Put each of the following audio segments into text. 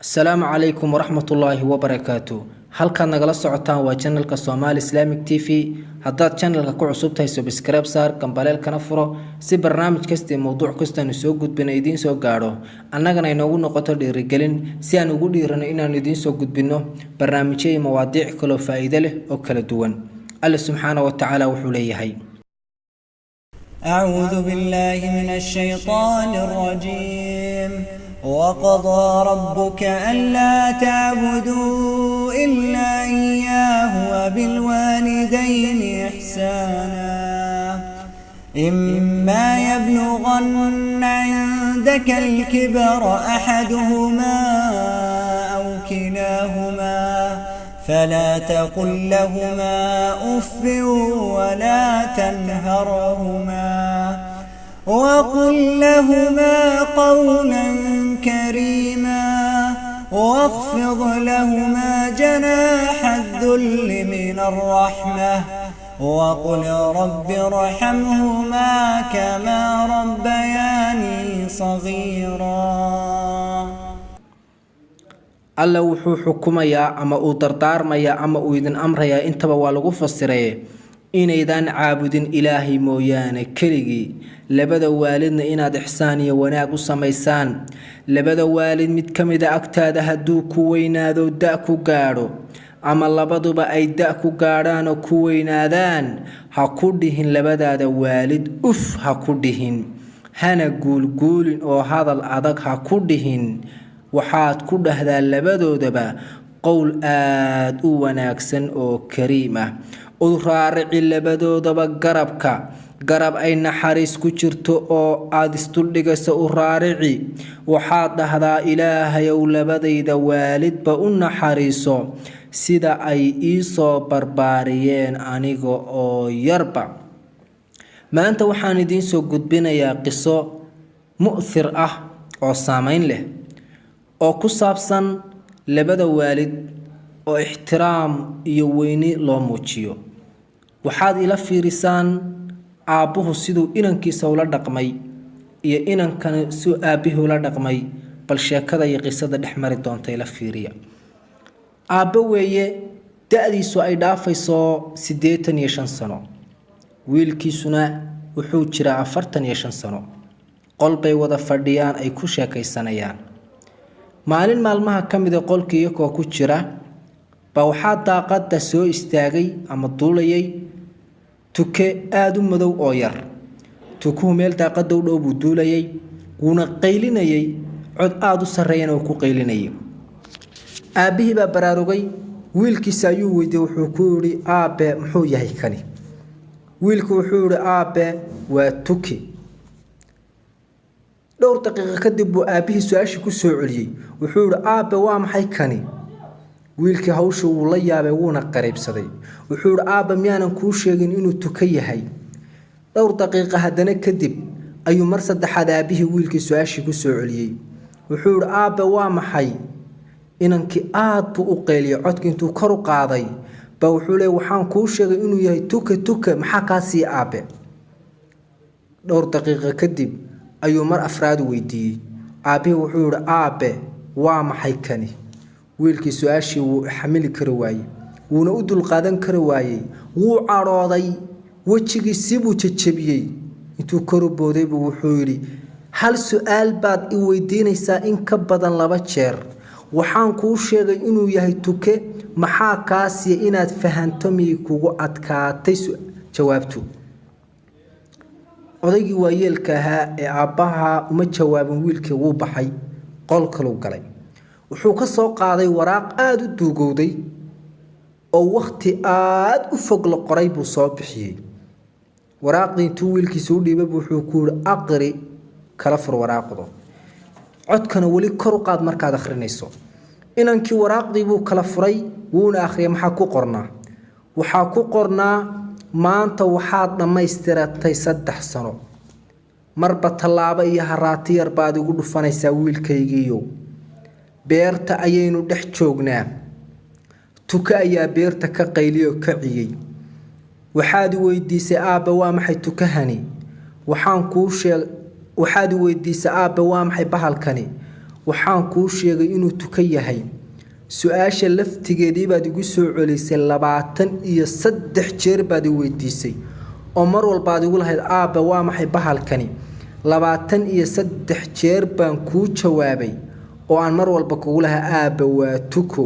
السلام عليكم ورحمة الله وبركاته. halkan nagala socotaan waa channelka Somali Islamic TV. haddaad channelka ku cusub tahay subscribe saar kambalelkana furo si barnaamij kasta iyo mowduuc kasta aan soo gudbino idiin soo gaaro annagana inoogu noqoto dhiirigelin si aan ugu dhiirano inaan idiin soo gudbino barnaamijyo iyo mawaadiic kale oo faa'iido leh oo kala duwan. Allah subhanahu wa ta'ala wuxuu leeyahay أعوذ بالله من الشيطان الرجيم وقضى ربك ألا تعبدوا إلا إياه وبالوالدين إحسانا إما يبلغن عندك الكبر أحدهما أو كلاهما فلا تقل لهما أف ولا تنهرهما وقل لهما قولا كريما واخفض لهما جناح الذل من الرحمة وقل رب ارحمهما كما ربياني صغيرا. alla wuxuu xukumayaa ama uu dardaarmayaa ama uu idin amrayaa intaba waa lagu fasiray inaydan caabudin ilaahay mooyaane keligii labada waalidna inaad ixsaan iyo wanaag u samaysaan labada waalid mid kamida agtaada hadduu ku weynaado da ku gaadho ama labaduba ay da ku gaadhaan oo ku weynaadaan ha ku dhihin labadaada waalid ha ku dhihin hana guulguulin oo hadal adag ha ku dhihin waxaad ku dhahdaa labadoodaba qowl aad u wanaagsan oo kariim ah u raarici labadoodaba garab ay naxariis ku jirto oo aad isdul dhigayso u raarici waxaad dhahdaa ilaahayow labadayda waalidba u naxariiso sida ay ii soo barbaariyeen aniga oo yarba. maanta waxaan idiin soo gudbinayaa qiso mu'thir ah oo saameyn leh oo ku saabsan labada waalid oo ixtiraam iyo weyni loo muujiyo. waxaad ila fiirisaan aabuhu siduu inankiisa ula dhaqmay iyo inankana siduu aabihii ula dhaqmay bal sheekada iyo qisada dhex mari doonta ila fiiriya. aabbo weeye da'diisu ay dhaafayso 85 sano wiilkiisuna wuxuu jiraa 45 sano qol bay wada fadhiyaan ay ku sheekaysanayaan. maalin maalmaha kamida qolkii iyagoo ku jira ba waxaa daaqada soo istaagay ama duulayay tuke aad u madow oo yar. tukuhu meel daaqada u dhow buu duulayay wuuna qaylinayay cod aad u sareeyana uu ku qaylinayay. aabihii baa baraarugay wiilkiisa ayuu weydiiyay wuxuu ku yiri aabe muxuu yahay kani. wiilku wuxuu yiri aabe waa tuki. dhowr daqiiqo kadib buu aabihii su'aashii ku soo celiyay wuxuu yiri aabe waa maxay kani. wiilkii hawsha uu la yaabay wuuna qariibsaday wuxuu yiri aabe miyaanan kuu sheegin inuu tuka yahay. dhowr daqiiqo haddana kadib ayuu mar saddexaad aabihii wiilkii su'aashii ku soo celiyay wuxuu yiri aabe waa maxay. inankii aad buu u qeyliyay codkii intuu kor u qaaday ba wuxuu leeyahay waxaan kuu sheegay inuu yahay tuka maxaa kaa sii aabe. dhowr daqiiqo kadib ayuu mar afraad weydiiyay aabihii wuxuu yiri aabe waa maxay kani. wiilkii su'aashii wuu xamili kari waayay wuuna u dulqaadan kari waayay wuu carooday wajigiisii buu jajabiyey intuu kor u booday buu wuxuu yiri hal su'aal baad i weydiinaysaa in ka badan 2 jeer waxaan kuu sheegay inuu yahay tuke maxaa kaasi inaad fahanto miyay kugu adkaatay jawaabtu. odaygii waayeelka ahaa ee aabbaha uma jawaabin wiilkii wuu baxay qol kale galay wuxuu ka soo qaaday waraaq aad u duugowday oo waqti aad u fog la qoray buu soo bixiyay. waraaqdii intuu wiilkiisa u dhiibay wuxuu ku yiri aqri kala fur waraaqdo codkana wali kor u qaad markaad akhrinayso. inankii waraaqdii buu kala furay wuuna akhriyay maxaa ku qornaa. waxaa ku qornaa maanta waxaad dhamaystiratay 3 sano marba tallaabo iyo haraati yar baad ugu dhufanaysaa wiilkaygiiyo. beerta ayaynu dhex joognaa tuka ayaa beerta ka qayliyo ka ciyay. waxaad weydiisay aabba waa maxay tukahani. waxaan kuu sheeg waxaad weydiisay aabba waa maxay bahalkani. waxaan kuu sheegay inuu tukan yahay su-aasha laftigeedii baad igu soo celisay 23 jeer baad i weydiisay oo mar walba aad igu lahayd aabba waa maxay bahalkani 23 jeer baan kuu jawaabay oo aan mar walba kugu lahaa aabba waa tuko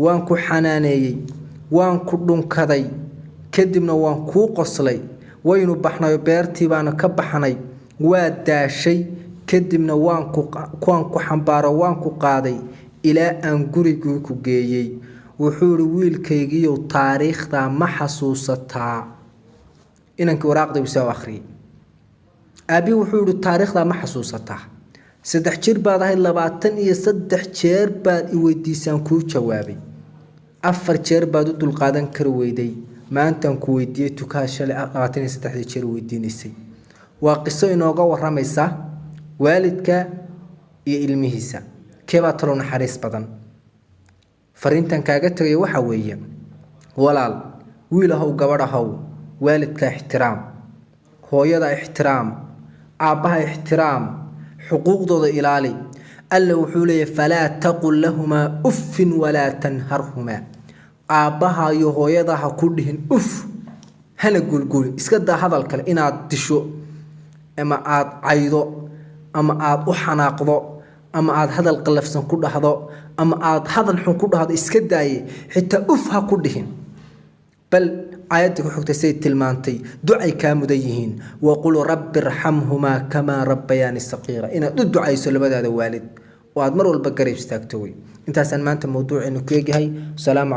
waan ku xanaaneeyay waan ku dhunkaday kadibna waan kuu qoslay waynu baxnay beertii baana ka baxnay waa daashay kadibna waan ku xambaaro waan ku qaaday ilaa aan gurigii ku geeyay wuxuu yiri wiilkaygiiyo taariikhda ma xasuusataa inankii waraaqda u soo akhriyay abi wuxuu yiri taariikhda ma xasuusataa 3 jir baad ahayd 23 jeer baad i weydiisaan kuu jawaabay 4 jeer baad u dulqaadan kar weyday maantaan ku weydiiyay tukaa shalay 23 jeer weydiinaysay waa qiso inooga waramaysa waalidka iyo ilmihiisa keeba talo naxariis badan fariintan kaaga tagay waxa weeye walaal wiilahow gabadhahow waalidka ixtiraam hooyada ixtiraam aabaha ixtiraam xuquuqdooda ilaali alla wuxuu leeyahay falaa taqul lahuma uffin walaa tanharhuma aabaha iyo hooyada ha ku dhihin uff hana gulgul iska daa hadal kale inaad disho ama aad caydo ama aad u xanaaqdo ama aad hadal qalafsan ku dhaxdo ama aad hadal xun ku dhaxdo iska daaye xitaa uff ha ku dhihin bal ayadda ku xigtay say tilmaantay ducay ka mudayihiin wa qul rabbi irhamhuma kama rabbayani saqiira ina ducayso labadaada waalid oo aad mar walba garab istaagto way intaas aan maanta mawduucina ku eegahay salaam